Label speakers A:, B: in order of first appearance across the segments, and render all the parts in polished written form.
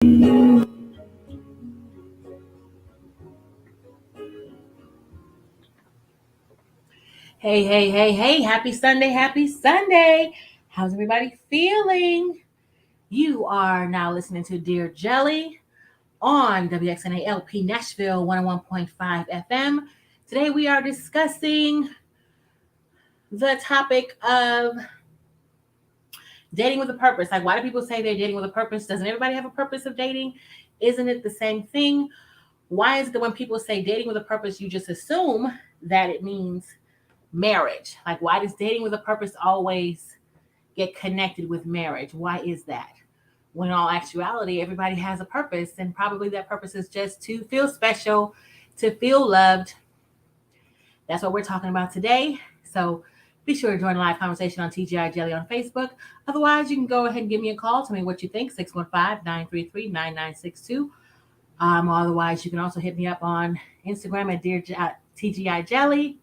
A: Hey, hey, hey, hey, happy Sunday, happy Sunday. How's everybody feeling? You are now listening to Dear Jelly on WXNALP Nashville 101.5 FM. Today we are discussing the topic of dating with a purpose. Like, why do people say they're dating with a purpose? Doesn't everybody have a purpose of dating? Isn't it the same thing? Why is it that when people say dating with a purpose, you just assume that it means marriage? Like, why does dating with a purpose always get connected with marriage? Why is that? When in all actuality, everybody has a purpose, and probably that purpose is just to feel special, to feel loved. That's what we're talking about today. So be sure to join the live conversation on TGI Jelly on Facebook. Otherwise, you can go ahead and give me a call. Tell me what you think, 615-933-9962. Otherwise, you can also hit me up on Instagram at TGI Jelly.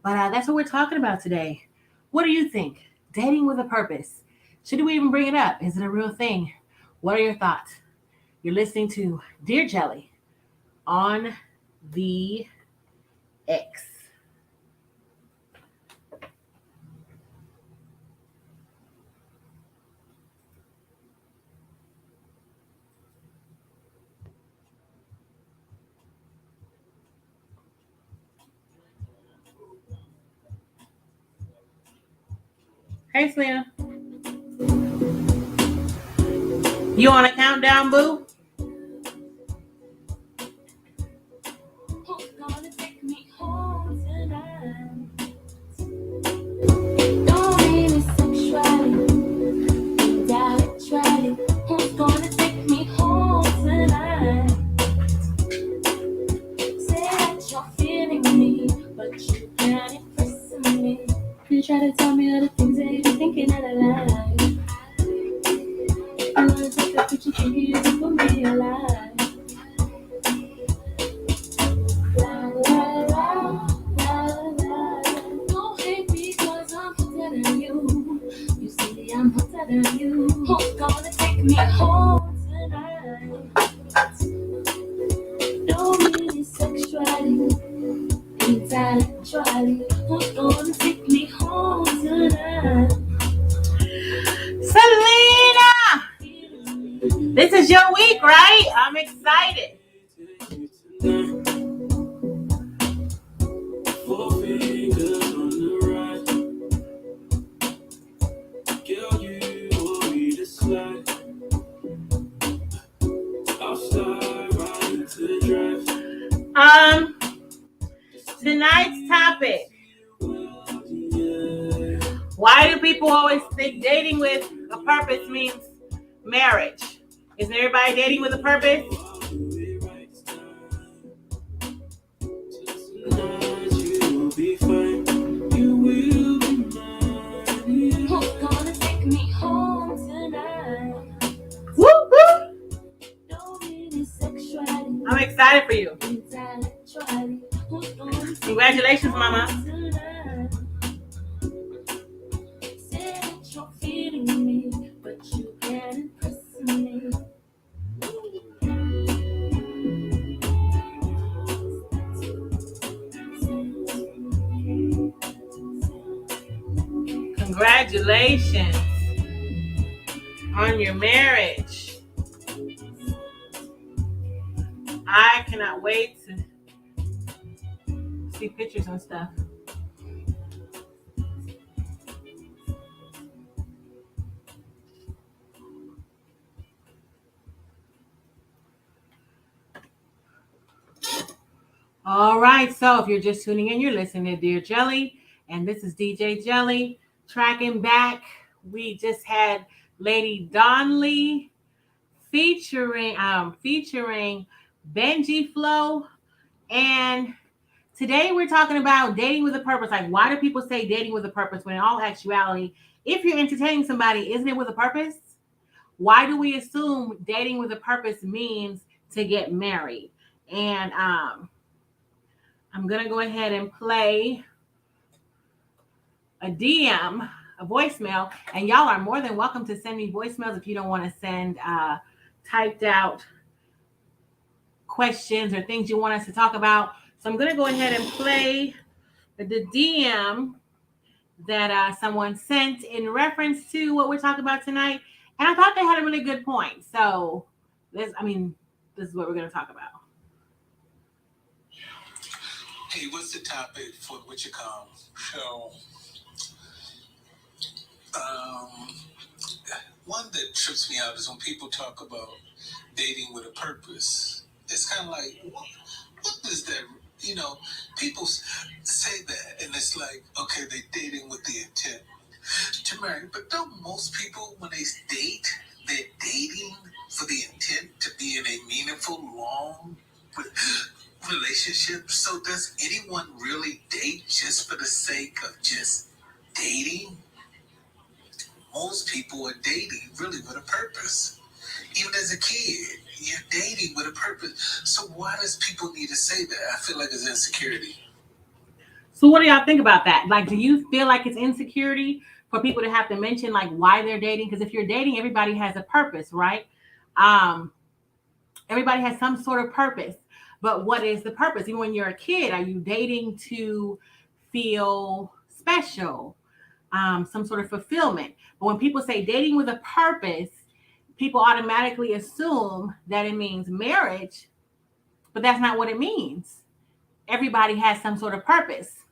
A: But that's what we're talking about today. What do you think? Dating with a purpose. Should we even bring it up? Is it a real thing? What are your thoughts? You're listening to Dear Jelly on the X. Hey, Selena. You on a countdown, boo?
B: You try to tell me all the things that you be thinking that I like. I wanna take a picture, thinking you can put me alive. La la la la la. Don't hate me 'cause I'm hotter than you. You see I'm hotter than you. Who's gonna take me home tonight? Don't mean sexuality, intellectually. Who's gonna take me home tonight?
A: Selena! This is your week, right? I'm excited. Tonight's topic. Why do people always think dating with a purpose means marriage? Isn't everybody dating with a purpose?
B: Who's gonna take me home tonight?
A: Woo woo!
B: Don't mean sexuality,
A: I'm excited for you.
B: intellectually. Who's gonna take me
A: Congratulations, Mama.
B: tonight? Say that you're feeling me, but you can't impress me.
A: Congratulations on your marriage. I cannot wait to see pictures and stuff. All right, so if you're just tuning in, you're listening to Dear Jelly, and this is DJ Jelly. Tracking back, we just had Lady Donley featuring Benji Flow, and today we're talking about dating with a purpose. Like, why do people say dating with a purpose when in all actuality, if you're entertaining somebody, isn't it with a purpose? Why do we assume dating with a purpose means to get married? And I'm going to go ahead and play a voicemail. And y'all are more than welcome to send me voicemails if you don't want to send typed out questions or things you want us to talk about. So I'm going to go ahead and play the DM that someone sent in reference to what we're talking about tonight. And I thought they had a really good point. So this is what we're going to talk about.
C: Hey, what's the topic for what you call? So, one that trips me out is when people talk about dating with a purpose. It's kind of like, what does that, people say that, and it's like, okay, they're dating with the intent to marry. But don't most people, when they date, they're dating for the intent to be in a meaningful, long relationship? So does anyone really date just for the sake of just dating? Most people are dating really with a purpose. Even as a kid, you're dating with a purpose. So why does people need to say that? I feel like it's insecurity.
A: So what do y'all think about that? Like, do you feel like it's insecurity for people to have to mention like why they're dating? Because if you're dating, everybody has a purpose, right? Everybody has some sort of purpose. But what is the purpose? Even when you're a kid, are you dating to feel special? Some sort of fulfillment. But when people say dating with a purpose, people automatically assume that it means marriage, but that's not what it means. Everybody has some sort of purpose.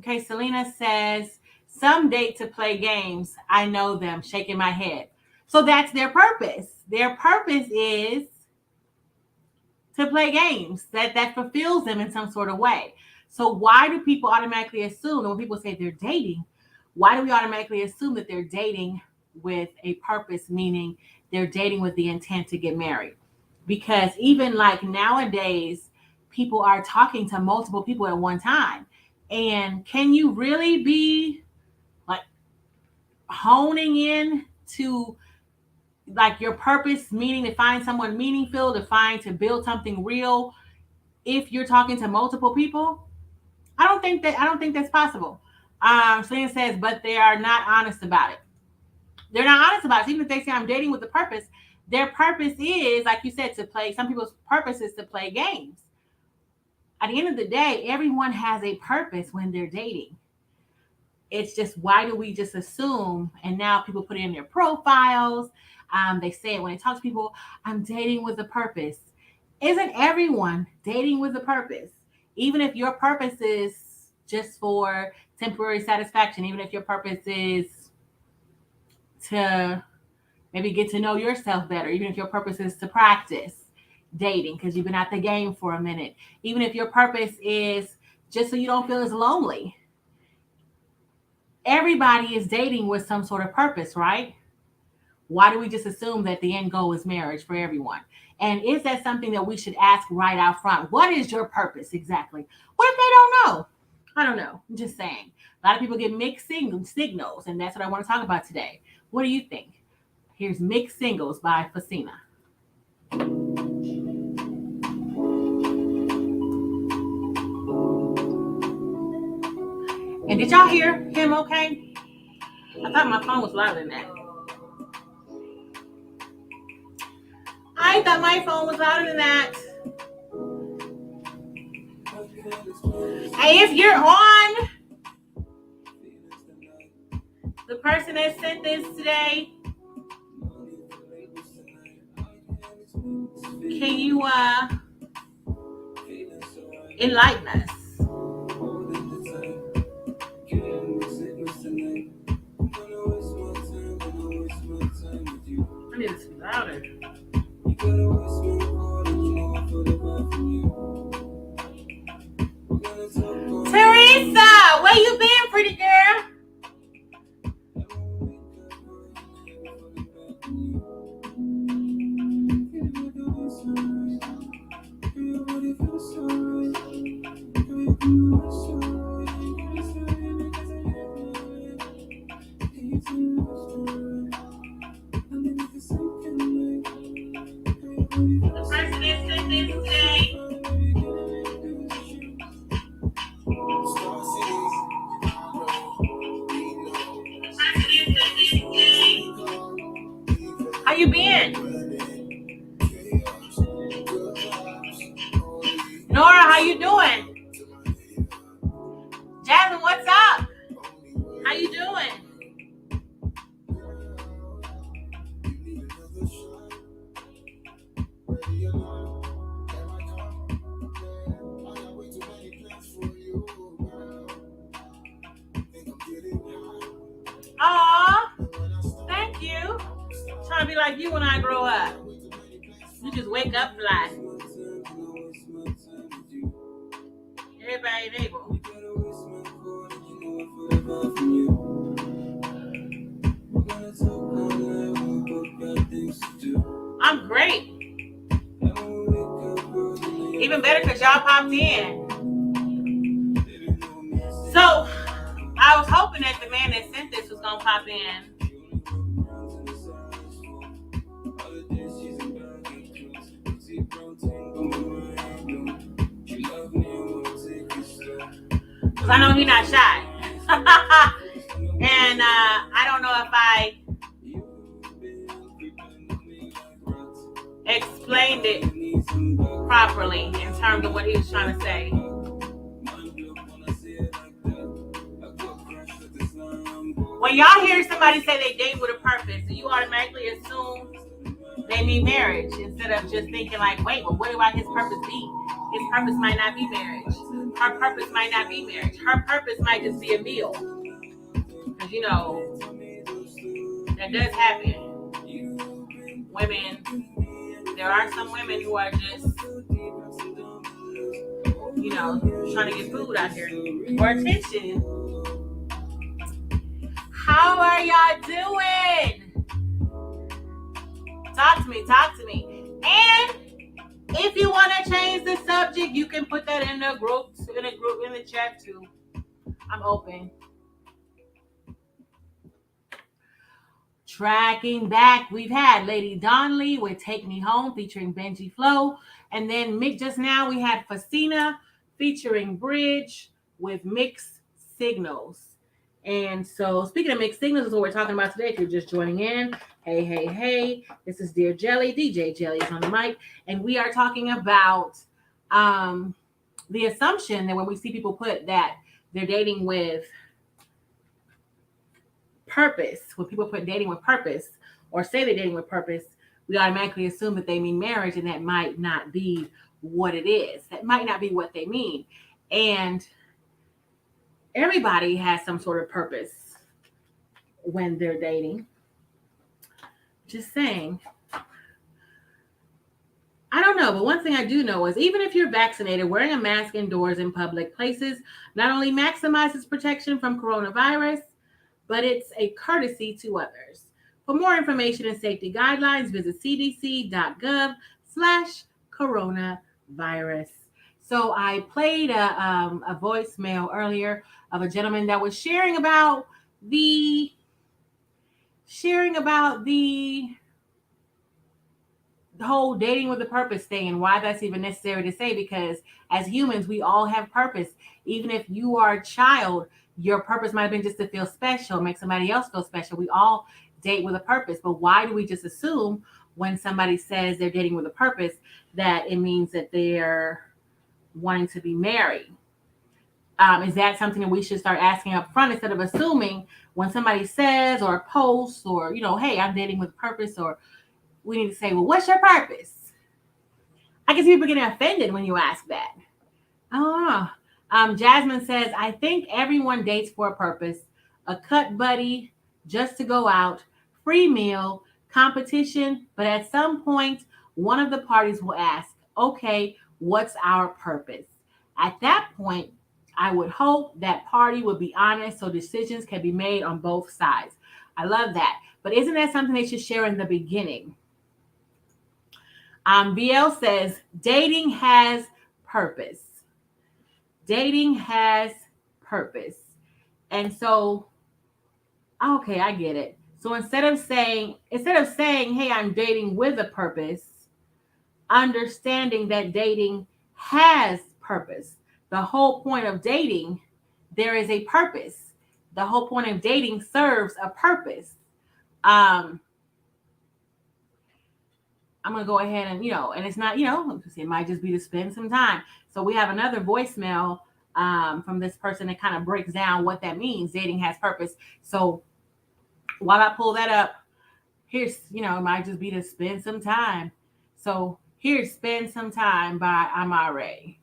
A: Okay, Selena says, some date to play games. I know them, shaking my head. So that's their purpose. Their purpose is to play games that fulfills them in some sort of way. So why do people automatically assume, when people say they're dating, why do we automatically assume that they're dating with a purpose, meaning they're dating with the intent to get married? Because even like nowadays, people are talking to multiple people at one time. And can you really be like honing in to like your purpose, meaning to find someone meaningful, to build something real, if you're talking to multiple people? I don't think that's possible. Selena says, but they are not honest about it. They're not honest about it. Even if they say I'm dating with a purpose, their purpose is, like you said, to play. Some people's purpose is to play games. At the end of the day, everyone has a purpose when they're dating. It's just, why do we just assume? And now people put it in their profiles. They say it when they talk to people, I'm dating with a purpose. Isn't everyone dating with a purpose? Even if your purpose is just for temporary satisfaction, even if your purpose is to maybe get to know yourself better, even if your purpose is to practice dating because you've been at the game for a minute, even if your purpose is just so you don't feel as lonely. Everybody is dating with some sort of purpose, right? Why do we just assume that the end goal is marriage for everyone? And is that something that we should ask right out front? What is your purpose exactly? What if they don't know? I don't know. I'm just saying. A lot of people get mixed signals, and that's what I want to talk about today. What do you think? Here's Mixed Signals by Facina. And did y'all hear him okay? I thought my phone was louder than that. I thought my phone was louder than that. Hey, if you're on, the person that sent this today, can you enlighten us? I need to speak louder. Teresa, where you been, pretty girl? The person that sent this today. How you been? how you doing? Jasmine, what's up? How you doing? Aw, thank you. Trying to be like you when I grow up. You just wake up fly. Everybody able. I'm great. Even better because y'all popped in. So I was hoping that the man that sent this was gonna pop in. Because I know he's not shy. And I don't know if I explained it properly in terms of what he was trying to say. When y'all hear somebody say they date with a purpose, do you automatically assume they mean marriage instead of just thinking like, wait, well, what do his purpose be? His purpose might not be marriage. Her purpose might not be marriage. Her purpose might just be a meal. Because, you know, that does happen. Women, there are some women who are just, you know, trying to get food out here or attention. How are y'all doing? Talk to me. And if you want to change the subject, you can put that in the group, in the chat too. I'm open. Tracking back, we've had Lady Donnelly with Take Me Home featuring Benji Flow. And then just now we had Facina featuring Bridge with Mixed Signals. And so speaking of mixed signals, is what we're talking about today. If you're just joining in, hey. This is Dear Jelly. DJ Jelly is on the mic. And we are talking about the assumption that when we see people put that they're dating with purpose, when people put dating with purpose or say they're dating with purpose, we automatically assume that they mean marriage, and that might not be what it is. That might not be what they mean. And everybody has some sort of purpose when they're dating. Just saying. I don't know, but one thing I do know is even if you're vaccinated, wearing a mask indoors in public places not only maximizes protection from coronavirus, but it's a courtesy to others. For more information and safety guidelines, visit cdc.gov/coronavirus. So I played a voicemail earlier of a gentleman that was sharing about the whole dating with a purpose thing and why that's even necessary to say, because as humans, we all have purpose. Even if you are a child, your purpose might have been just to feel special, make somebody else feel special. We all date with a purpose, but why do we just assume when somebody says they're dating with a purpose that it means that they're wanting to be married? Is that something that we should start asking up front instead of assuming when somebody says or posts or, you know, hey, I'm dating with a purpose, or we need to say, well, what's your purpose? I can see people getting offended when you ask that. I don't know. Jasmine says, I think everyone dates for a purpose, a cut buddy, just to go out, free meal, competition, but at some point, one of the parties will ask, okay, what's our purpose? At that point, I would hope that party would be honest so decisions can be made on both sides. I love that. But isn't that something they should share in the beginning? BL says, dating has purpose. Dating has purpose. And so, okay, I get it. So instead of saying, hey, I'm dating with a purpose, understanding that dating has purpose. The whole point of dating, there is a purpose. The whole point of dating serves a purpose. I'm going to go ahead and, and it's not, it might just be to spend some time. So we have another voicemail from this person that kind of breaks down what that means. Dating has purpose. So while I pull that up, here's, it might just be to spend some time. So here's Spend Some Time by Amare.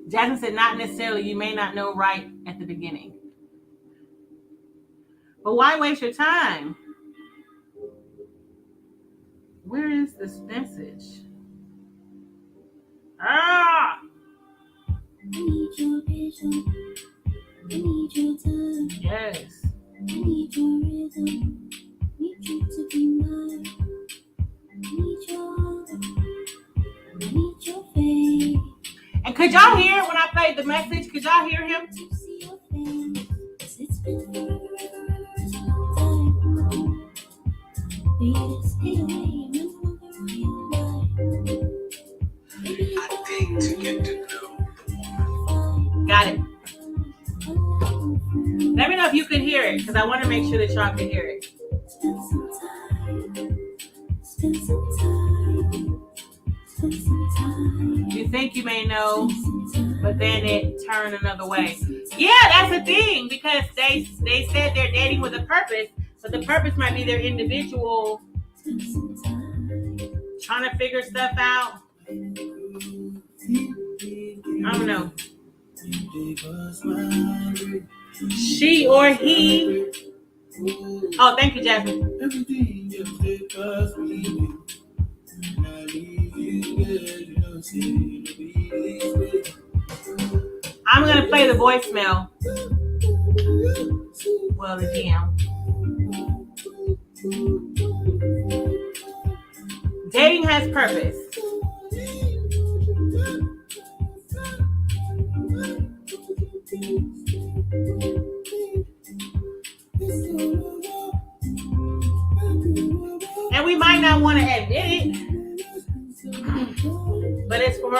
A: Jasmine said, not necessarily. You may not know right at the beginning. But why waste your time? Where is this message? Ah!
B: I need your vision. I need your touch.
A: Yes.
B: I need your rhythm. I need you to be mine. I need your hunger. I need your faith.
A: And could y'all hear when I played the message? Could y'all hear him?
B: To see your face. 'Cause it's been forever, it's a long time. Baby, stay away. Remember when we were on your mind. Baby,
C: I date to get to know.
A: Got it. Let me know if you can hear it, because I want to make sure that y'all can hear it.
B: spend some time. Spend some time. Spend some time.
A: You think you may know,
B: Spend some time.
A: but then it turned another way. Yeah, that's the thing, because they said they're dating with a purpose, but the purpose might be their individual
B: Spend some time.
A: trying to figure stuff out. I don't know. She or he. Oh, thank you, Jasmine. I'm going to play the voicemail. Well, the DM. Dating has purpose. And we might not want to admit it, but it's for,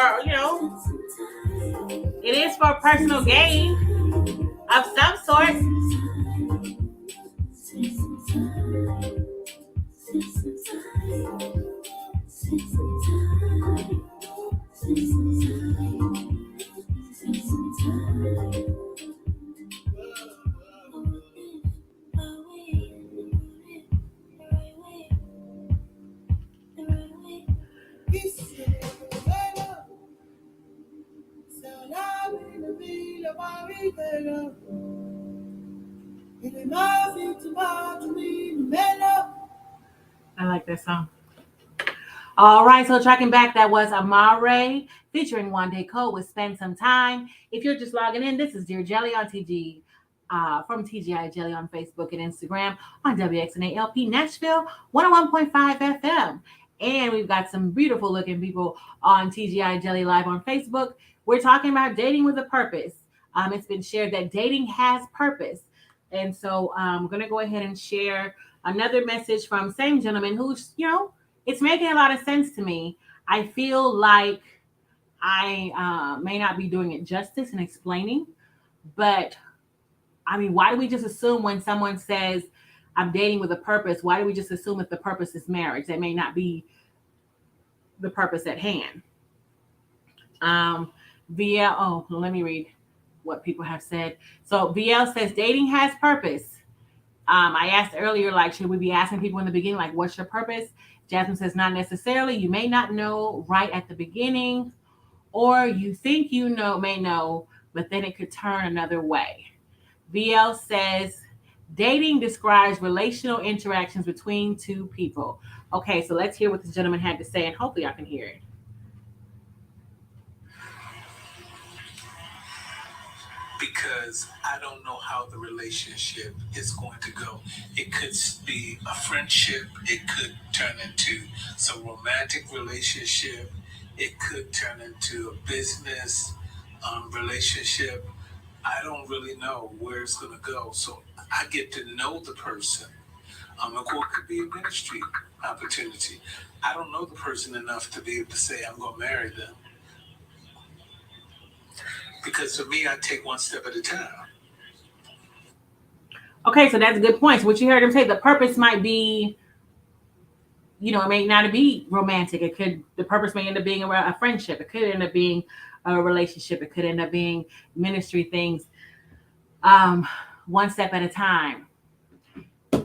A: it is for personal gain of some sort. I like that song. All right, so tracking back, that was Amare featuring Wande Cole with Spend Some Time. If you're just logging in, this is Dear Jelly on TG, from TGI Jelly on Facebook and Instagram, on WXNALP Nashville 101.5 FM. And we've got some beautiful looking people on TGI Jelly Live on Facebook. We're talking about dating with a purpose. It's been shared that dating has purpose. And so I'm going to go ahead and share another message from same gentleman who's, it's making a lot of sense to me. I feel like I may not be doing it justice in explaining, but I mean, why do we just assume when someone says I'm dating with a purpose, why do we just assume that the purpose is marriage? That may not be the purpose at hand. Let me read what people have said. So VL says dating has purpose. I asked earlier, like, should we be asking people in the beginning, like, what's your purpose? Jasmine says, not necessarily. You may not know right at the beginning, or you think may know, but then it could turn another way. VL says, dating describes relational interactions between two people. Okay, so let's hear what this gentleman had to say, and hopefully I can hear it.
C: Because I don't know how the relationship is going to go. It could be a friendship. It could turn into some romantic relationship. It could turn into a business relationship. I don't really know where it's going to go. So I get to know the person. It could be a ministry opportunity. I don't know the person enough to be able to say I'm going to marry them. Because for me, I take one step at a time.
A: Okay, so that's a good point. So what you heard him say, the purpose might be, it may not be romantic. The purpose may end up being a friendship. It could end up being a relationship. It could end up being ministry things, one step at a time.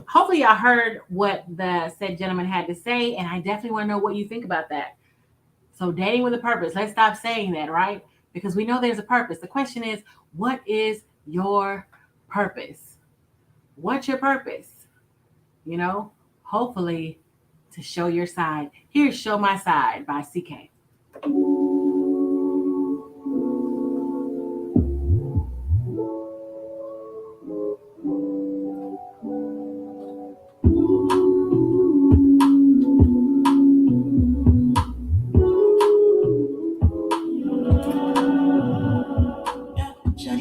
A: Hopefully y'all heard what the said gentleman had to say, and I definitely want to know what you think about that. So dating with a purpose, let's stop saying that, right? Because we know there's a purpose. The question is, what is your purpose? What's your purpose? Hopefully to show your side. Here's Show My Side by CK.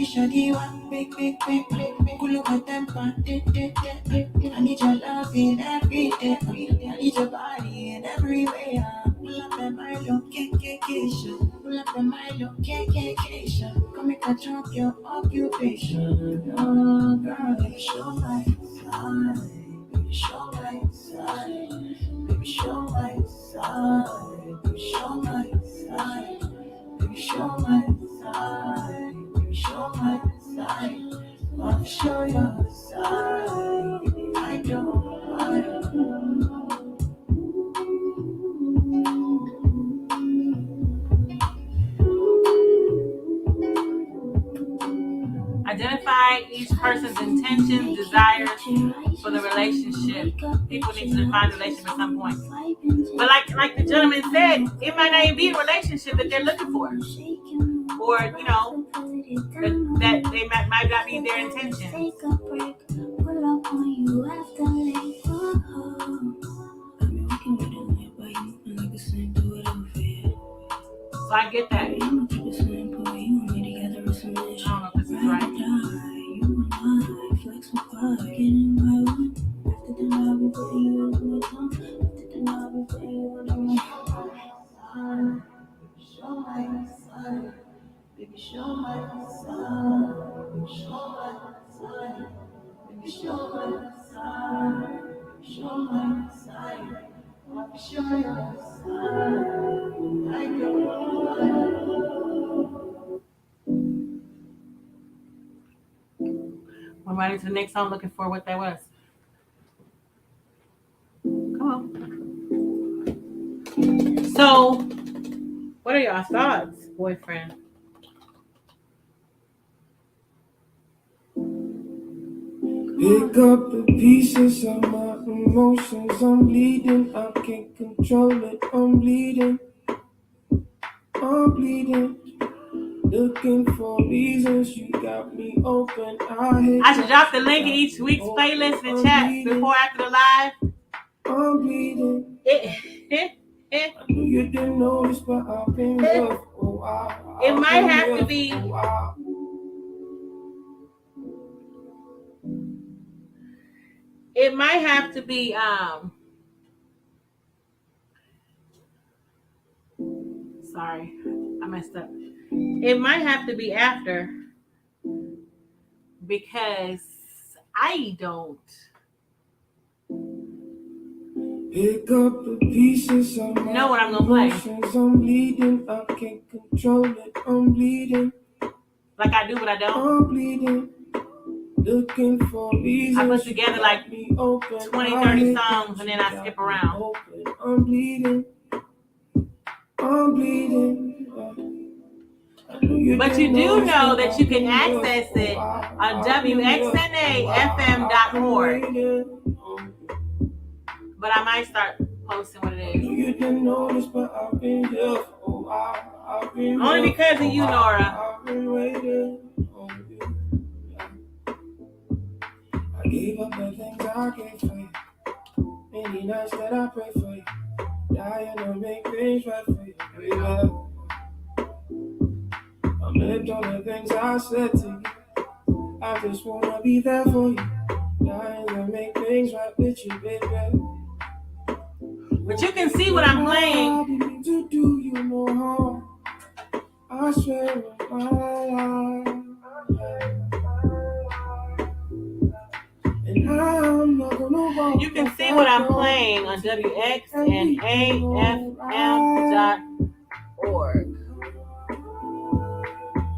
B: Shawty, one big, cool look at them, I need your love in every day. I need your body in every way. Pull up in my location. Pull up in my location. Come make a drop your occupation. Oh, girl, baby, show my side. Baby, show my side. Baby, show my side. Baby, show my side. Baby, show my side. Baby, show my side. I'll show your side. Baby, I don't mind.
A: Identify each person's intentions, desires for the relationship. People need to define the relationship at some point. But like the gentleman said, it might not even be a relationship that they're looking for. Or, that they might not be their intention. So I get that. I don't know if this is right.
B: Show my side, baby, show my side, show my side, baby, show my side, show my side, show your side, I go.
A: We're right to the next song, looking for what that was. Come on. So, what are y'all thoughts, boyfriend?
D: Pick up the pieces of my emotions. I'm bleeding, I can't control it. I'm bleeding. Looking for reasons, you got me open.
A: I should drop the link in each week's playlist in the chat before after the live.
D: I'm bleeding. I knew you didn't notice, but I've been here for a while.
A: It might have to be. It might have to be. Sorry, I messed up. It might have to be after, because I don't.
D: Pick up the pieces of my
A: know what I'm gonna play.
D: emotions. I'm bleeding, I can't control it. I'm bleeding.
A: Like I do, but I don't.
D: I'm bleeding. Looking for reasons.
A: I put together like 20, 30 songs and then I skip around.
D: I'm bleeding.
A: But you do know that you can access it on WXNAFM.org. But I might start posting what it is.
D: You didn't notice, but I've been here for a while.
A: Only because of you, Nora.
D: I've been waiting on you. I gave up the things I gave for you. Many nights that I pray for you. Dying to make things right for you. Baby. I meant all the things I said to you. I just wanna be there for you. Dying to make things right with you, baby.
A: But you can see what I'm playing.
D: I didn't mean to do you no harm. I swear on my life. I'm not gonna walk.
A: You can see what I'm playing on WXNAFM.org.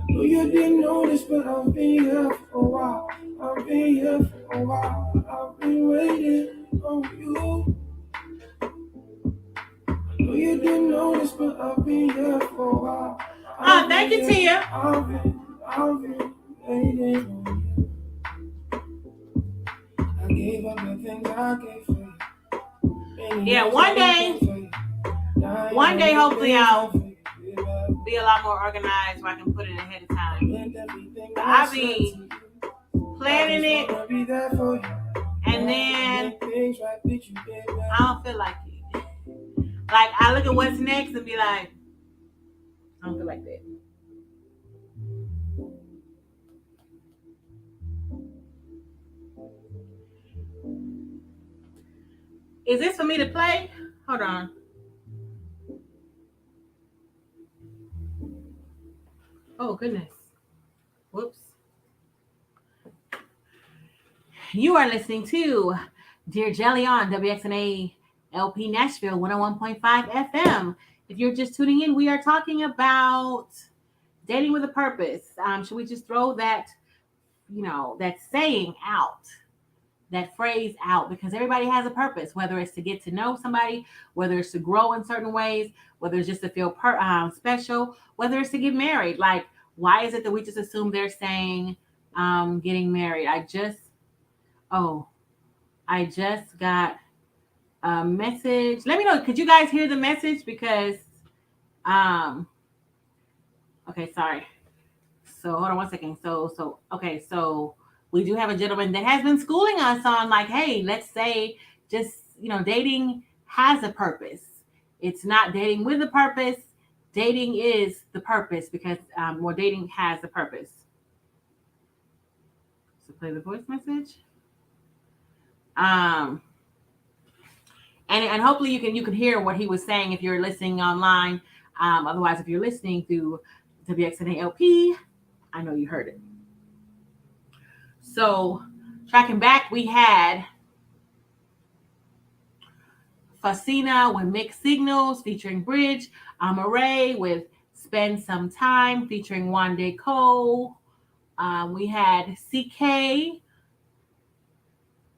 D: No, you didn't notice, but I've been here for a while. I've been here for a while. I've been waiting on you. No, you didn't notice, but I've been here for a while.
A: Thank you, Tia.
D: I've been waiting on you. I gave up the things I gave for you.
A: Yeah, one day, hopefully I'll be a lot more organized where I can put it ahead of time. But I'll be planning it, and then I don't feel like it. Like, I look at what's next and be like, I don't feel like that. Is this for me to play? Hold on. Oh, goodness. Whoops. You are listening to Dear Jelly on WXNA LP Nashville 101.5 FM. If you're just tuning in, we are talking about dating with a purpose. Should we just throw that, that saying out, that phrase out? Because everybody has a purpose, whether it's to get to know somebody, whether it's to grow in certain ways, whether it's just to feel special, whether it's to get married. Like, why is it that we just assume they're saying getting married? I just got a message. Let me know. Could you guys hear the message? Because, okay, sorry. So hold on one second. So we do have a gentleman that has been schooling us on, like, hey, let's say just, dating has a purpose. It's not dating with a purpose. Dating is the purpose, because dating has a purpose. So play the voice message. And hopefully you can hear what he was saying if you're listening online. Otherwise, if you're listening through WXNA LP, I know you heard it. So, tracking back, we had Fasina with Mixed Signals featuring Bridge, Amaray with Spend Some Time featuring Wande Cole. We had CK,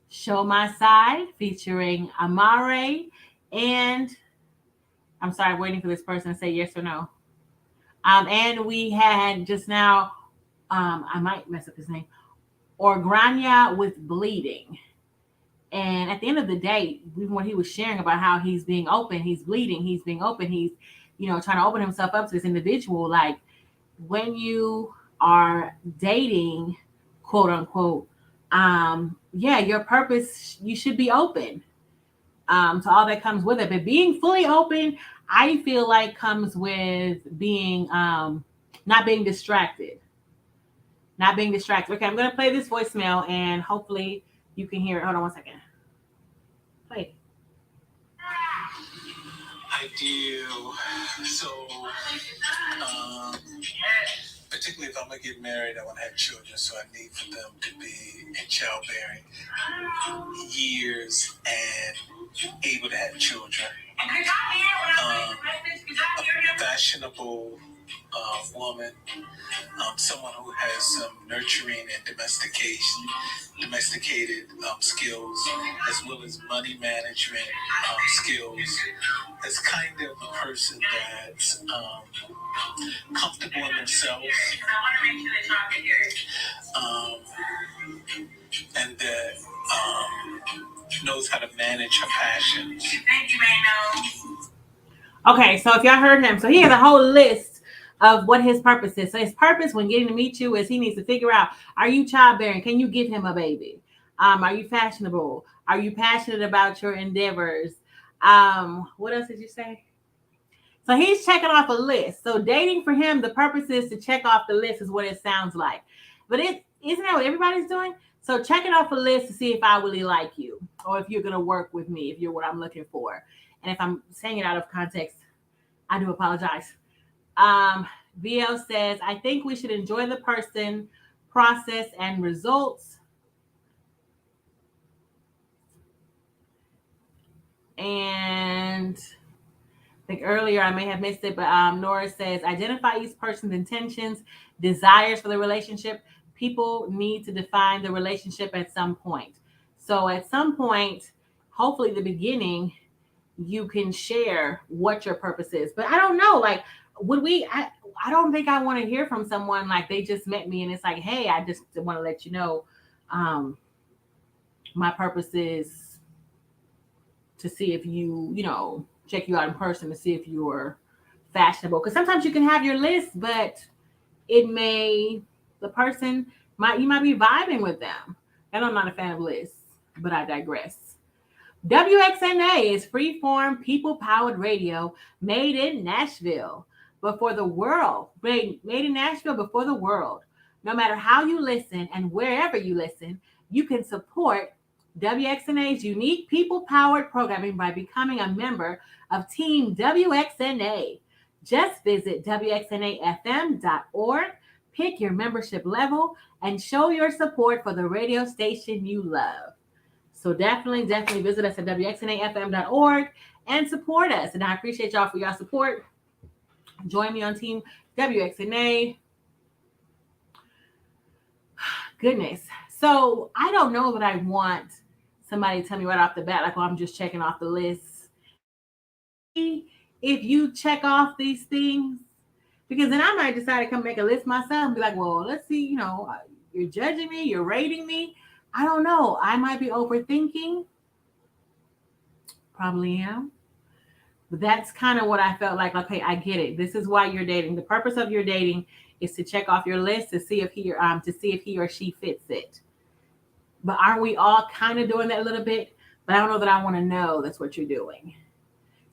A: Show My Side featuring Amare, and I'm sorry, I'm waiting for this person to say yes or no. And we had just now, I might mess up his name, Orgrania with Bleeding. And at the end of the day, even when he was sharing about how he's being open, he's bleeding, he's being open, he's, trying to open himself up to this individual. Like, when you are dating, quote unquote, your purpose, you should be open to all that comes with it. But being fully open, I feel like, comes with being not being distracted. Not being distracted. Okay, I'm going to play this voicemail and hopefully you can hear it. Hold on one second. Play.
C: I do. So, particularly if I'm going to get married, I want to have children, so I need for them to be in childbearing years and able to have children. A fashionable woman, someone who has some nurturing and domesticated skills, as well as money management skills. As kind of a person that's comfortable in themselves, and that knows how to manage her passions.
A: Okay, so if y'all heard him, so he has a whole list of what his purpose is. So his purpose when getting to meet you is he needs to figure out, are you childbearing? Can you give him a baby? Are you fashionable? Are you passionate about your endeavors? What else did you say? So he's checking off a list. So dating for him, the purpose is to check off the list, is what it sounds like. But isn't that what everybody's doing? So checking off a list to see if I really like you, or if you're going to work with me, if you're what I'm looking for. And if I'm saying it out of context, I do apologize. VL says, I think we should enjoy the person, process, and results. And I think earlier I may have missed it, but Nora says identify each person's intentions, desires for the relationship. People need to define the relationship at some point. So at some point, hopefully the beginning, you can share what your purpose is. But I don't know, like, would we? I don't think I want to hear from someone like they just met me and it's like, hey, I just want to let you know, my purpose is to see if you check you out in person to see if you're fashionable. Because sometimes you can have your list, but the person you might be vibing with them. And I'm not a fan of lists, but I digress. WXNA is freeform, people-powered radio made in Nashville, but for the world. Made in Nashville, but for the world. No matter how you listen and wherever you listen, you can support WXNA's unique people-powered programming by becoming a member of Team WXNA. Just visit WXNAFM.org, pick your membership level, and show your support for the radio station you love. So definitely visit us at WXNAFM.org and support us. And I appreciate y'all for your support. Join me on Team WXNA. Goodness. So I don't know that I want somebody to tell me right off the bat, like, oh, I'm just checking off the list. If you check off these things, because then I might decide to come make a list myself and be like, well, let's see, you're judging me, you're rating me. I don't know. I might be overthinking. Probably am. But that's kind of what I felt like. Okay, I get it. This is why you're dating. The purpose of your dating is to check off your list to see if he or she fits it. But aren't we all kind of doing that a little bit? But I don't know that I want to know that's what you're doing.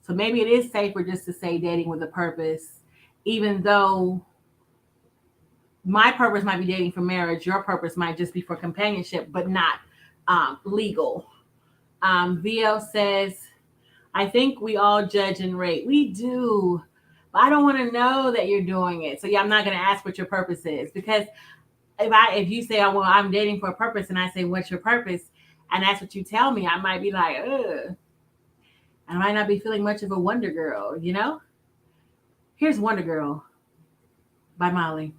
A: So maybe it is safer just to say dating with a purpose, even though my purpose might be dating for marriage. Your purpose might just be for companionship, but not legal. VL says, I think we all judge and rate. We do. But I don't want to know that you're doing it. So yeah, I'm not going to ask what your purpose is, because if you say, oh, well, I'm dating for a purpose, and I say, what's your purpose? And that's what you tell me, I might be like, ugh. I might not be feeling much of a Wonder Girl, Here's Wonder Girl by Molly.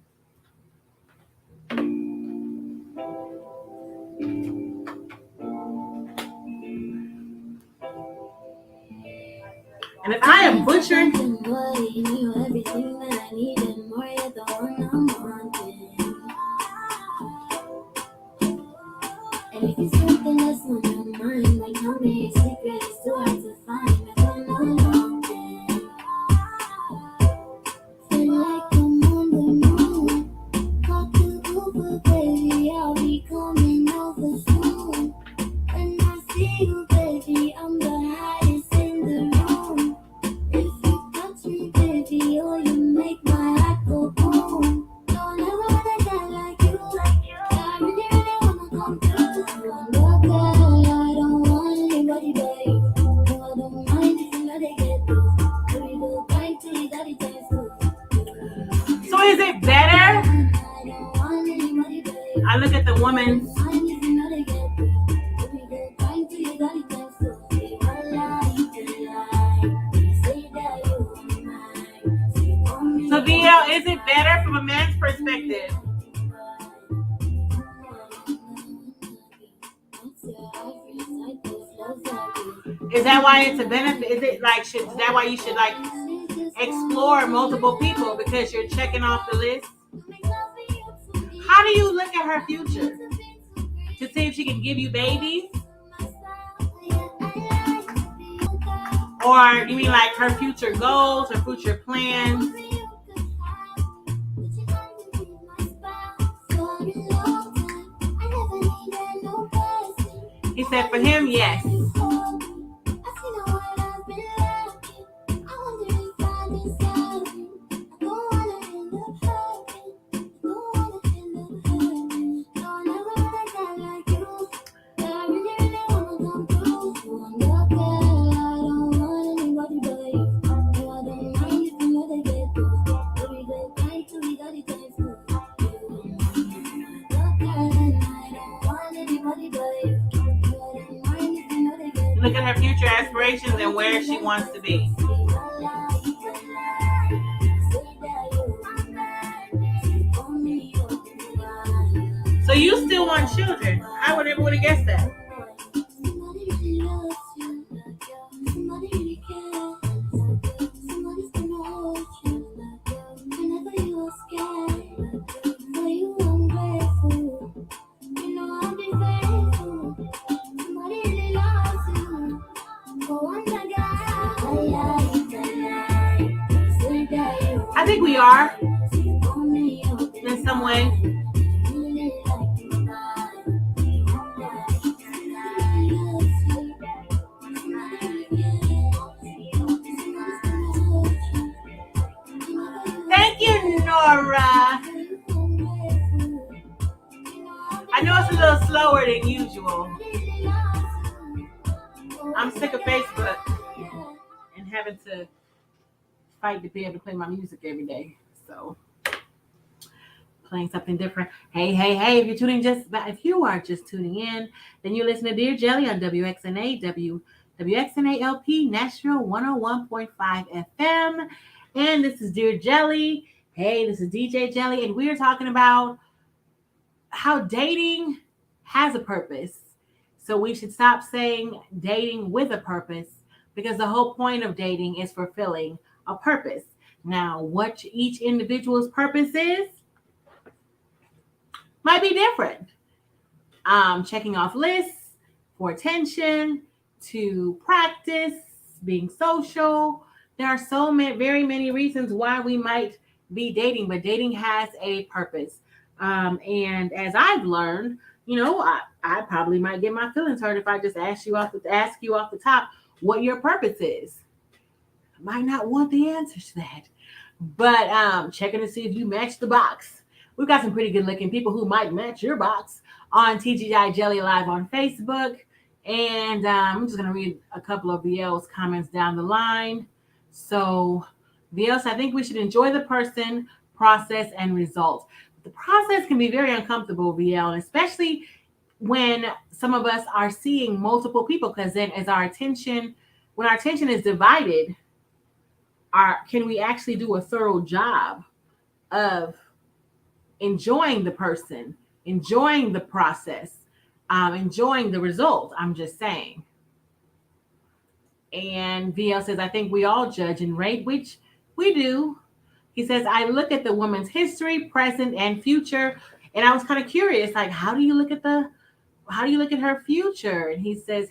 A: And if I am butchering,
B: everything that I need and more, you're the one I'm wanting. And if it's something that's on your mind, like tell me your secret, it's too hard to find. I don't know nothing. Feel like I'm on the moon. Hard to Uber, baby, I'll be coming over soon. When I see you, baby, I'm the highest in the room. If you touch me, baby, oh, you make my heart go boom. Don't ever wanna die like you. I really, really wanna come through. I'm the girl, I don't want anybody but you. No, I don't mind if you know they get through. Baby, go back to you, daddy, dance through.
A: so is it better?
B: I don't want anybody but you.
A: I look at the woman.
B: Mind if you know they get through. Baby, go back to you, daddy, dance through. Say one lie, you lie. Say that you are mine. Say one lie.
A: So VL, is it better from a man's perspective? Is that why it's a benefit? Is it like is that why you should like explore multiple people because you're checking off the list? How do you look at her future to see if she can give you babies? Or you mean like her future goals, her future plans? He said for him, yes. look at her future aspirations and where she wants to be. So you still want children? I would never would have guessed that. I think we are in some way. Thank you, Nora. I know it's a little slower than usual. I'm sick of Facebook and having to fight to be able to play my music every day. So playing something different. Hey, if you are just tuning in, then you listen to Dear Jelly on WXNA, WXNA-LP, Nashville 101.5 FM. And this is Dear Jelly. Hey, this is DJ Jelly, and we're talking about how dating has a purpose. So we should stop saying dating with a purpose, because the whole point of dating is fulfilling a purpose. Now, what each individual's purpose is might be different. Checking off lists for attention, to practice, being social. There are so many, very many reasons why we might be dating, but dating has a purpose. And as I've learned, I probably might get my feelings hurt if I just ask you off the top what your purpose is. I might not want the answer to that, but checking to see if you match the box. We've got some pretty good looking people who might match your box on TGI Jelly Live on Facebook. And I'm just going to read a couple of VL's comments down the line. So VL, I think we should enjoy the person, process, and results. The process can be very uncomfortable, VL, and especially when some of us are seeing multiple people, because then when our attention is divided, can we actually do a thorough job of enjoying the person, enjoying the process, enjoying the result? I'm just saying. And VL says, I think we all judge and rate, which we do. He says, I look at the woman's history, present, and future. And I was kind of curious, like, how do you look at her future? And he says,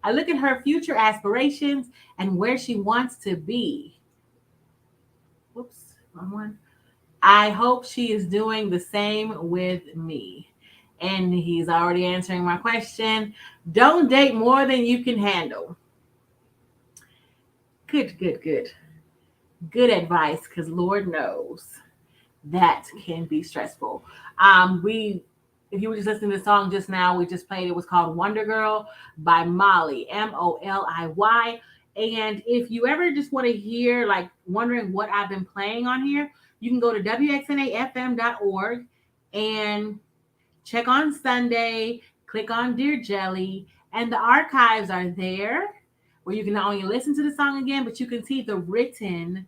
A: I look at her future aspirations and where she wants to be. Whoops, wrong one. I hope she is doing the same with me. And he's already answering my question. Don't date more than you can handle. Good advice, because Lord knows that can be stressful. If you were just listening to the song just now, we just played, it was called Wonder Girl by Molly, Moliy. And if you ever just want to hear, like, wondering what I've been playing on here, you can go to WXNAFM.org and check on Sunday, click on Dear Jelly, and the archives are there, where you can not only listen to the song again, but you can see the written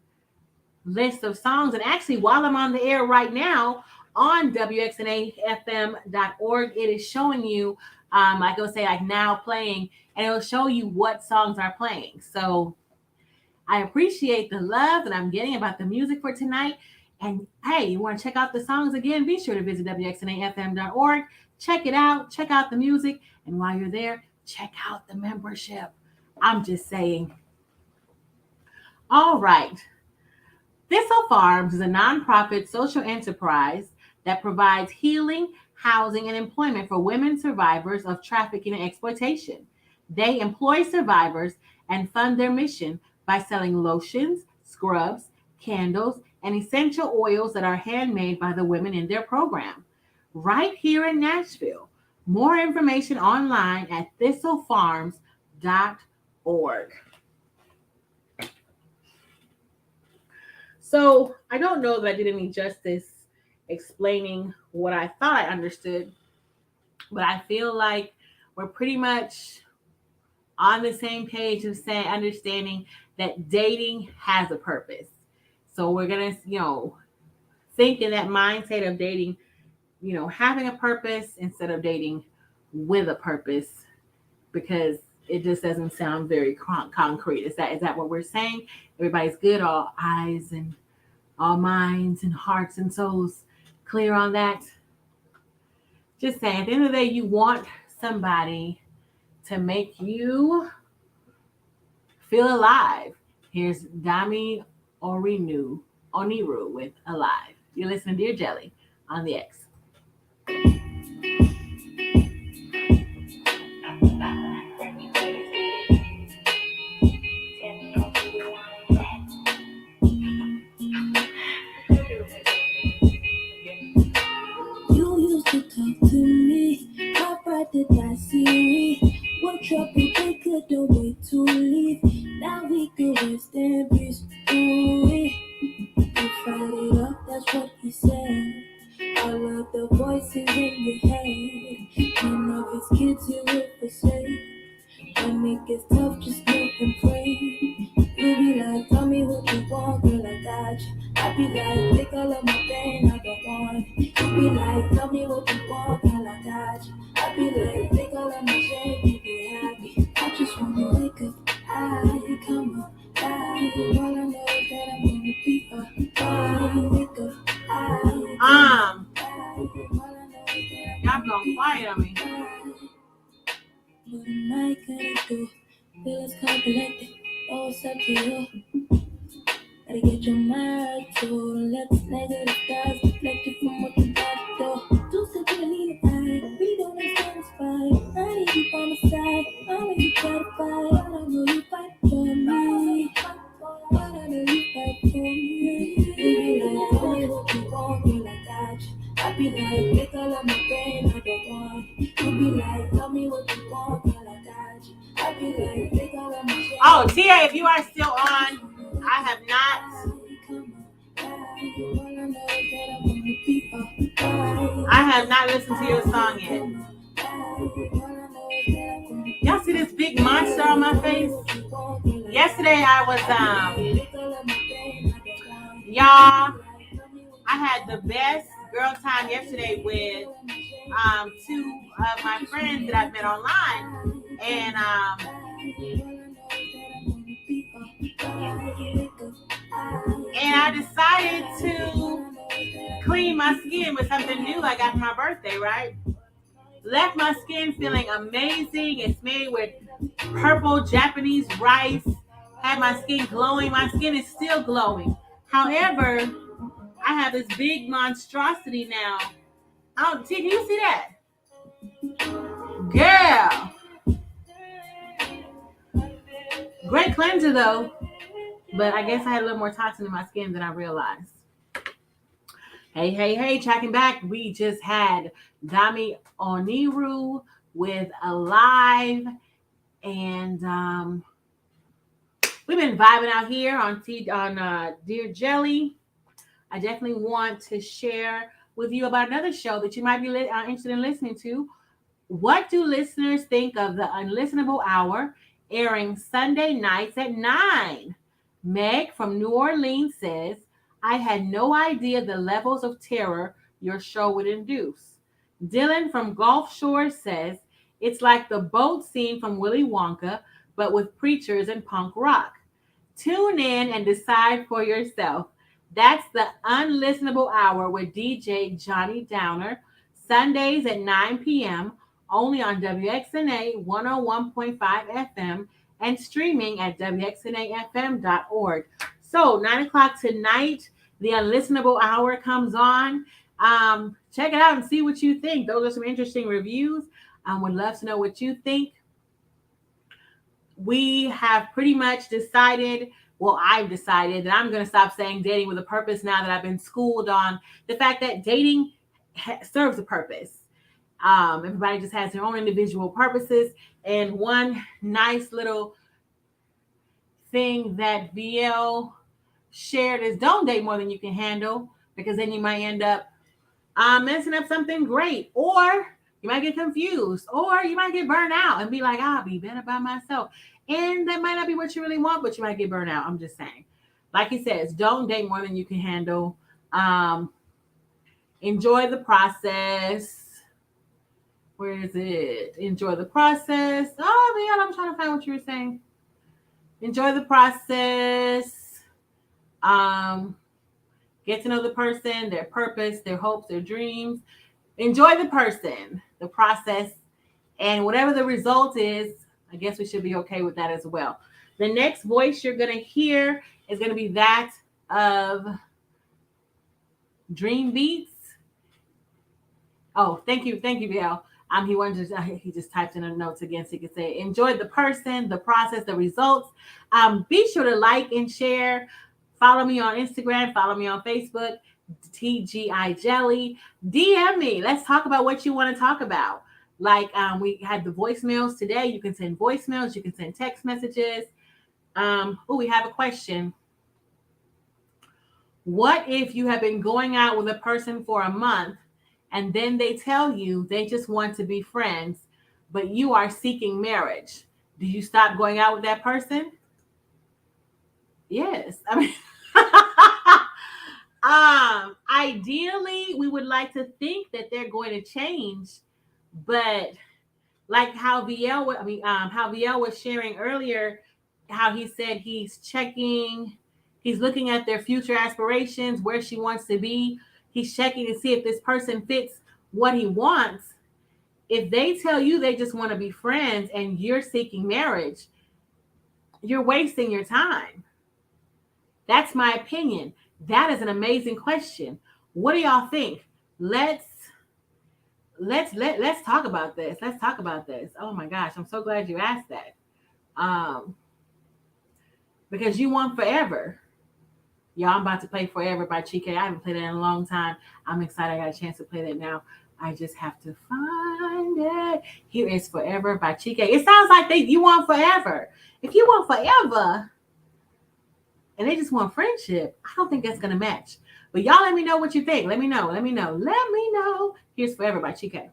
A: list of songs. And actually, while I'm on the air right now on WXNAFM.org, it is showing you, like it'll say, like, now playing, and it'll show you what songs are playing. So I appreciate the love that I'm getting about the music for tonight. And hey, you want to check out the songs again, be sure to visit WXNAFM.org. Check it out. Check out the music. And while you're there, check out the membership. I'm just saying. All right. Thistle Farms is a nonprofit social enterprise that provides healing, housing, and employment for women survivors of trafficking and exploitation. They employ survivors and fund their mission by selling lotions, scrubs, candles, and essential oils that are handmade by the women in their program. Right here in Nashville. More information online at thistlefarms.org. So I don't know that I did any justice explaining what I thought I understood, but I feel like we're pretty much on the same page of saying, understanding that dating has a purpose. So we're gonna, think in that mindset of dating, having a purpose instead of dating with a purpose, because it just doesn't sound very concrete. Is that what we're saying? Everybody's good, all eyes and all minds and hearts and souls clear on that. Just saying, at the end of the day, you want somebody to make you feel alive. Here's Dami Oniru with Alive. You're listening to Dear Jelly on the X.
B: You used to talk to me, how bright did I see? What trouble they couldn't wait to leave. Now we could rest and breathe. Ooh, you fired it up, that's what he said. All of the voices in your head, none of his kids you will forsake. When it gets tough, just know and pray. You be like, tell me what you want, girl, I got you. I be like, take all of my pain, I don't want it. You be like, tell me what you want, girl, I got you. I be like, take all of my shame, you be happy. I just wanna wake up, I come up, I all I know is that I'm gonna be up, I wake up, I
A: Y'all gonna quiet on me.
B: what am I gonna do? Feelings come collected, oh, it's up to you. Gotta get your mind right, so don't let this negative thoughts deflect you from what you about to do. Do something to leave it high, we don't satisfied. I need you by my side, I know you try to fight, but I know you fight for me. But I know you fight for me. You be like, tell me what you want, girl, I got you. I be like, take all of my pain, I don't want it. You be like, tell me what you want, girl, I got you. I be like, take all of my pain.
A: Oh, Tia, if you are still on, I have not. I have not listened to your song yet. Y'all see this big monster on my face? Yesterday I was y'all, I had the best girl time yesterday with two of my friends that I've met online, and I decided to clean my skin with something new I got for my birthday, right? Left my skin feeling amazing. It's made with purple Japanese rice. Had my skin glowing. My skin is still glowing. However, I have this big monstrosity now. Oh, T, can you see that? Girl. Great cleanser though. But I guess I had a little more toxin in my skin than I realized. Hey, checking back. We just had Dami Oniru with Alive. And we've been vibing out here on Dear Jelly. I definitely want to share with you about another show that you might be interested in listening to. What do listeners think of the Unlistenable Hour, airing Sunday nights at 9? Meg from New Orleans says, I had no idea the levels of terror your show would induce. Dylan from Gulf Shore says, it's like the boat scene from Willy Wonka, but with preachers and punk rock. Tune in and decide for yourself. That's the Unlistenable Hour with DJ Johnny Downer, Sundays at 9 p.m., only on WXNA 101.5 FM and streaming at WXNAFM.org. So 9 o'clock tonight, the Unlistenable Hour comes on. Check it out and see what you think. Those are some interesting reviews. Would love to know what you think. We have pretty much decided, well, I've decided that I'm going to stop saying dating with a purpose now that I've been schooled on the fact that dating serves a purpose. Everybody just has their own individual purposes. And one nice little thing that VL shared is don't date more than you can handle, because then you might end up messing up something great. Or You might get confused, or you might get burned out and be like, I'll be better by myself. And that might not be what you really want, but you might get burned out. I'm just saying. Like he says, don't date more than you can handle. Enjoy the process. Where is it? Enjoy the process. Oh, man, I'm trying to find what you were saying. Enjoy the process. Get to know the person, their purpose, their hopes, their dreams. Enjoy the person, the process, and whatever the result is, I guess we should be okay with that as well. The next voice you're going to hear is going to be that of Dream Beats. Oh, thank you, Bill. He just typed in the notes again so he could say, enjoy the person, the process, the results. Be sure to like and share. Follow me on Instagram. Follow me on Facebook. TGI Jelly. DM me. Let's talk about what you want to talk about. Like we had the voicemails today. You can send voicemails. You can send text messages. We have a question. What if you have been going out with a person for a month and then they tell you they just want to be friends, but you are seeking marriage? Do you stop going out with that person? Yes. I mean, ideally, we would like to think that they're going to change, but like how VL was sharing earlier, how he said he's looking at their future aspirations, where she wants to be. He's checking to see if this person fits what he wants. If they tell you they just want to be friends and you're seeking marriage, you're wasting your time. That's my opinion. That is an amazing question. What do y'all think? Let's talk about this. Let's talk about this. Oh my gosh, I'm so glad you asked that. Because you want Forever. Y'all, I'm about to play Forever by Chike. I haven't played it in a long time. I'm excited I got a chance to play that now. I just have to find it. Here is Forever by Chike. It sounds like you want forever. If you want forever and they just want friendship, I don't think that's going to match. But y'all let me know what you think. Let me know. Here's Forever by Chike.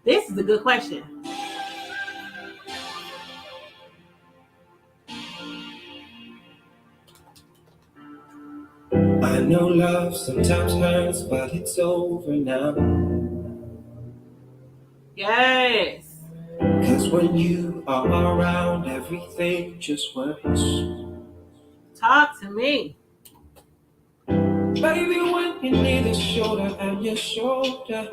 A: This is a good question.
D: I know love sometimes hurts, but it's over now.
A: Yes.
D: 'Cause when you are around, everything just works.
A: Talk to me.
D: Baby, when you need a shoulder and your shoulder,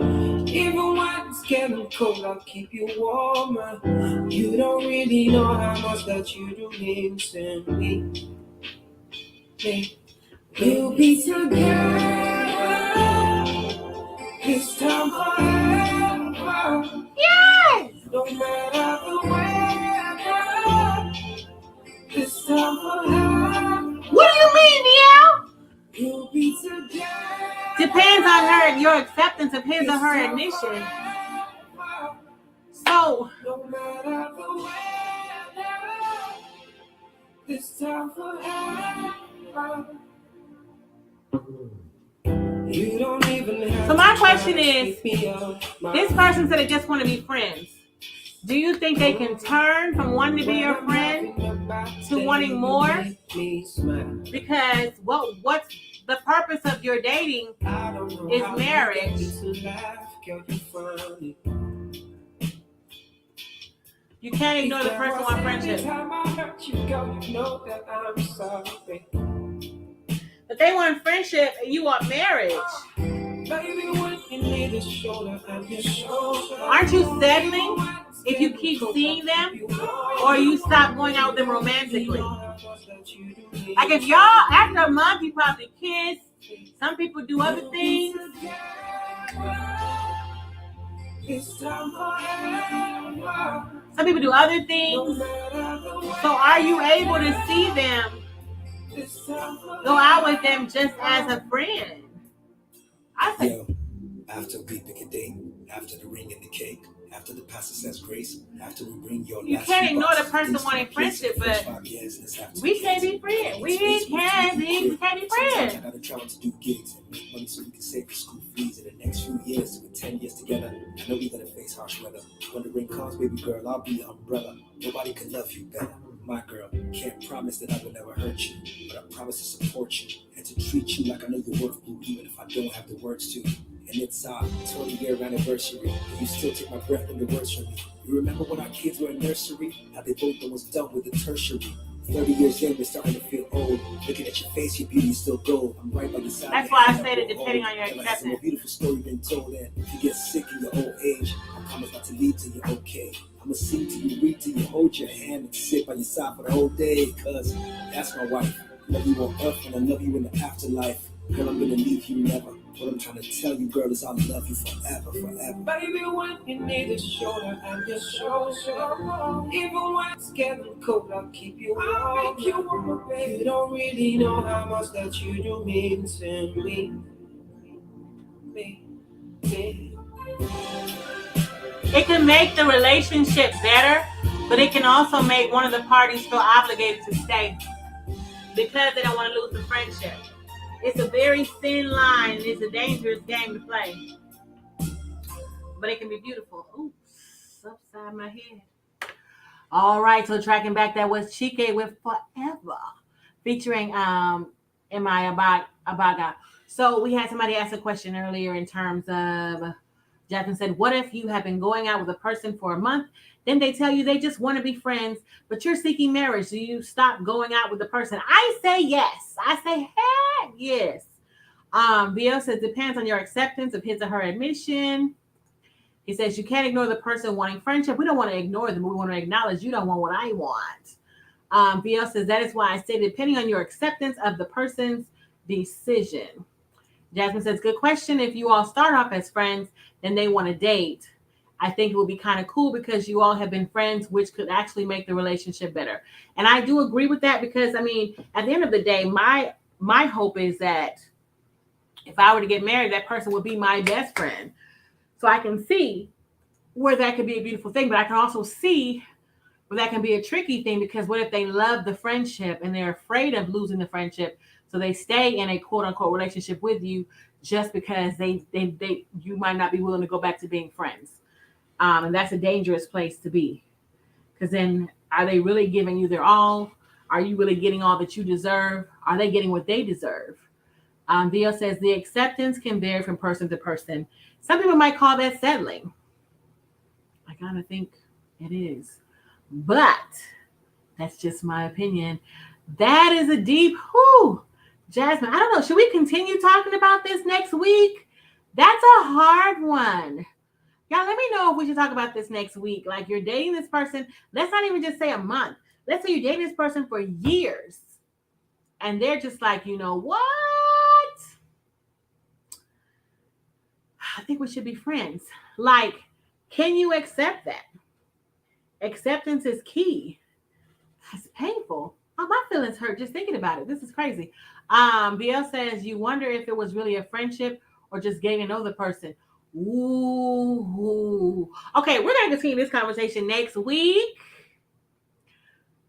D: even when it's getting cold, I'll keep you warmer. You don't really know how much that you do mean to me. We'll be together this time forever.
A: Yes.
D: No matter the weather, this time forever.
A: What do you mean, Neil?
D: We'll be together.
A: Depends on her. Your acceptance depends on her admission. So,
D: no matter the weather, this time forever. You don't even have
A: so my question is,
D: this
A: this person said they just want to be friends. Do you think they can turn from wanting to be your friend to wanting more? Because what's the purpose of your dating is marriage. You can't ignore the person on friendship. But they want friendship and you want marriage. Aren't you settling if you keep seeing them, or you stop going out with them romantically? Like if y'all, after a month, you probably kiss. Some people do other things. Some people do other things. So are you able to see them, go out with them just as a friend? I think.
E: I
D: After we pick a date, after the ring and the cake, after the pastor says grace, after we bring your
A: You
D: last
A: can't
D: few
A: ignore the
D: boxes of
A: person
D: things to
A: wanting
D: my place
A: friendship,
D: in the first
A: but
D: 5 years, let's have
A: we
D: 2
A: can't
D: kids.
A: be friends.
D: Create
A: We
D: space where
A: can't
D: we
A: be
D: Sometimes
A: friends.
D: I gotta travel to do gigs and make money so we can save for school fees in the next few years. With 10 years together, I know we gonna face harsh weather. When the rain comes, baby girl, I'll be your umbrella. Nobody can love you better. My girl, can't promise that I will never hurt you, but I promise to support you and to treat you like I know your worth, boo, even if I don't have the words to. And it's our 20-year anniversary, and you still take my breath and the words from me. You remember when our kids were in nursery? How they both almost done with the tertiary. 30 years in, we're starting to feel old. Looking at your face, your beauty's still gold. I'm right by your side.
A: That's why I said it depending on your
D: Till I have some more
A: acceptance.
D: beautiful story been told. And if you get sick in your old age, I promise not to leave till you're okay. I'ma sing till you, read till you, hold your hand and sit by your side for the whole day. Cause that's my wife. Love you on earth and I love you in the afterlife. Girl, I'm gonna leave you never. What I'm trying to tell you, girl, is I love you forever, forever. Baby, when you need a shoulder, I'm your shoulder. Even when it's getting cold, I'll keep you warm. I'll make you warm, baby. You don't really know how much that you do mean to me. Me.
A: It can make the relationship better, but it can also make one of the parties feel obligated to stay because they don't want to lose the friendship. It's a very thin line and it's a dangerous game to play. But it can be beautiful. Oops, upside my head. All right, so tracking back, that was Chike with Forever, featuring M.I. Abaga. So we had somebody ask a question earlier in terms of, Jasmine said, what if you have been going out with a person for a month, then they tell you they just want to be friends, but you're seeking marriage? Do you stop going out with the person? I say yes. I say heck yes. BL says, depends on your acceptance of his or her admission. He says, you can't ignore the person wanting friendship. We don't want to ignore them. We want to acknowledge you don't want what I want. BL says, that is why I say depending on your acceptance of the person's decision. Jasmine says, good question. If you all start off as friends, then they want to date. I think it would be kind of cool because you all have been friends, which could actually make the relationship better. And I do agree with that because, I mean, at the end of the day, my hope is that if I were to get married, that person would be my best friend. So I can see where that could be a beautiful thing, but I can also see where that can be a tricky thing because what if they love the friendship and they're afraid of losing the friendship? So they stay in a quote unquote relationship with you just because they you might not be willing to go back to being friends. And that's a dangerous place to be. Because then are they really giving you their all? Are you really getting all that you deserve? Are they getting what they deserve? VL says the acceptance can vary from person to person. Some people might call that settling. I kind of think it is. But that's just my opinion. That is a deep, Jasmine, I don't know. Should we continue talking about this next week? That's a hard one. Y'all, let me know if we should talk about this next week. Like you're dating this person. Let's not even just say a month. Let's say you're dating this person for years. And they're just like, you know what? I think we should be friends. Like, can you accept that? Acceptance is key. It's painful. Oh, my feelings hurt just thinking about it. This is crazy. BL says, you wonder if it was really a friendship or just getting to know the person. Ooh. Okay, we're going to continue this conversation next week.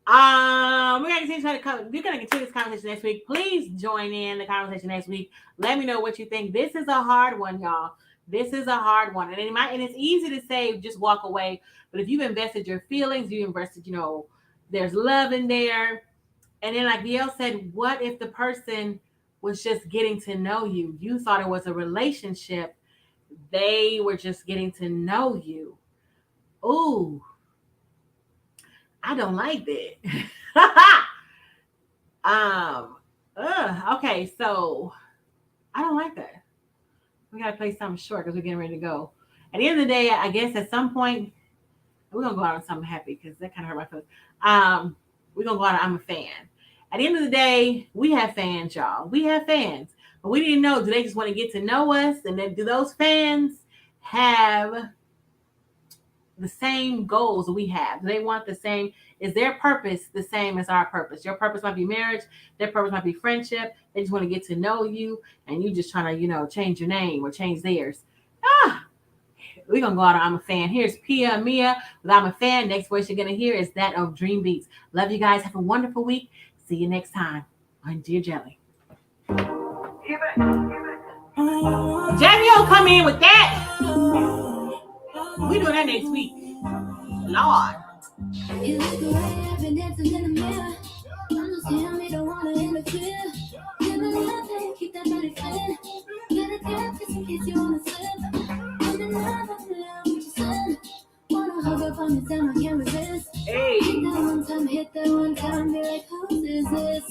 A: We're going to continue this conversation next week. Please join in the conversation next week. Let me know what you think. This is a hard one, y'all. This is a hard one. And it's easy to say, just walk away. But if you've invested your feelings, you invested, there's love in there. And then like BL said, what if the person was just getting to know you? You thought it was a relationship. They were just getting to know you. Ooh, I don't like that. Okay, so I don't like that. We got to play something short because we're getting ready to go. At the end of the day, I guess at some point, we're going to go out on something happy because that kind of hurt my feelings. We're going to go out on I'm a fan. At the end of the day, we have fans, y'all. We have fans. But we didn't know, do they just want to get to know us? And then do those fans have the same goals we have? Do they want the same? Is their purpose the same as our purpose? Your purpose might be marriage. Their purpose might be friendship. They just want to get to know you. And you just trying to, change your name or change theirs. We're gonna go out on I'm a Fan. Here's Pia Mia with I'm a Fan. Next voice you're gonna hear is that of Dream Beats. Love you guys. Have a wonderful week. See you next time on Dear Jelly. Jamie will come in with that. We doing that next week. Lord.
B: You look away, I've been dancing in the mirror. Understand me, don't wanna interfere. Never love it, keep that body feeling. Get a gap just in case you wanna slip. I'm in love with you said. Wanna hug up on your time, I can't resist.
A: Hey.
B: Hit that one time, be like, who is this?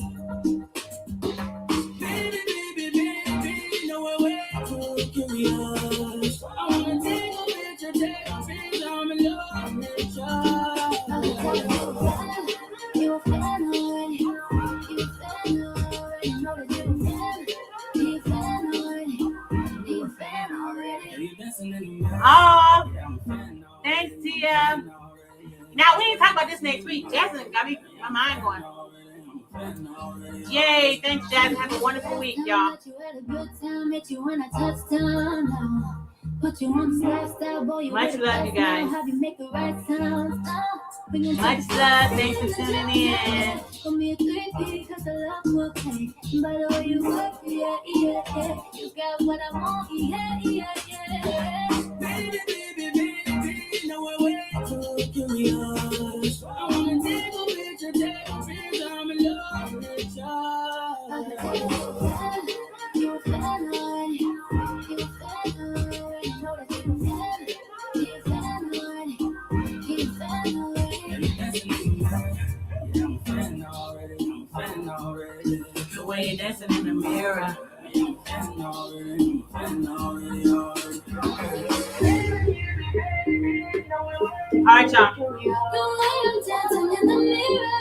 D: Baby, no way too curious. I wanna take a picture, I'm in love with you.
B: You a fan already. You a fan already. Know that you a fan. You a fan already. You a fan already.
D: You dancing in the mirror.
A: Oh,
D: Yeah, I'm a fan already.
A: thanks, Tia. Now we ain't talking about this next week. Jasmine got me my mind going. Yay, thanks, Jasmine. Have a wonderful week, y'all.
B: You had a good time, met you when I touched down now. Put you on this lifestyle, boy. You
A: Much love, you guys.
B: Have you make the right sounds?
A: Much love. Thanks for tuning in.
B: Put me a 3P because the love will pay. By the way you work, yeah. You got what I want, yeah.
D: Baby, no way too curious. I wanna take a picture, I'm in love with you.
B: You a fan already. You a fan already. Know that you a fan. You a fan already. You a fan already.
A: The way you're dancing in the mirror. All right, y'all.
B: The way I'm dancing in the mirror.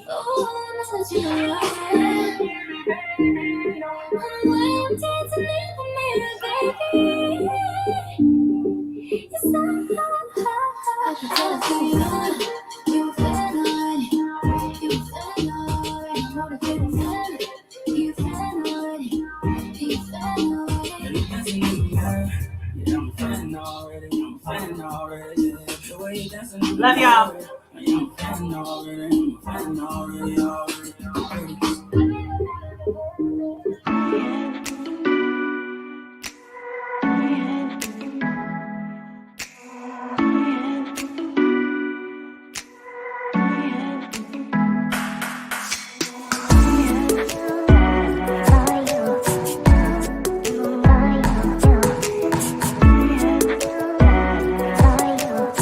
B: Oh, I'm such a liar. The way I'm dancing in the mirror, baby. It's so hard. I can tell it's who you are. You a fan already. You a fan already. Know that you a fan. You a fan already. You a fan already.
A: Love y'all.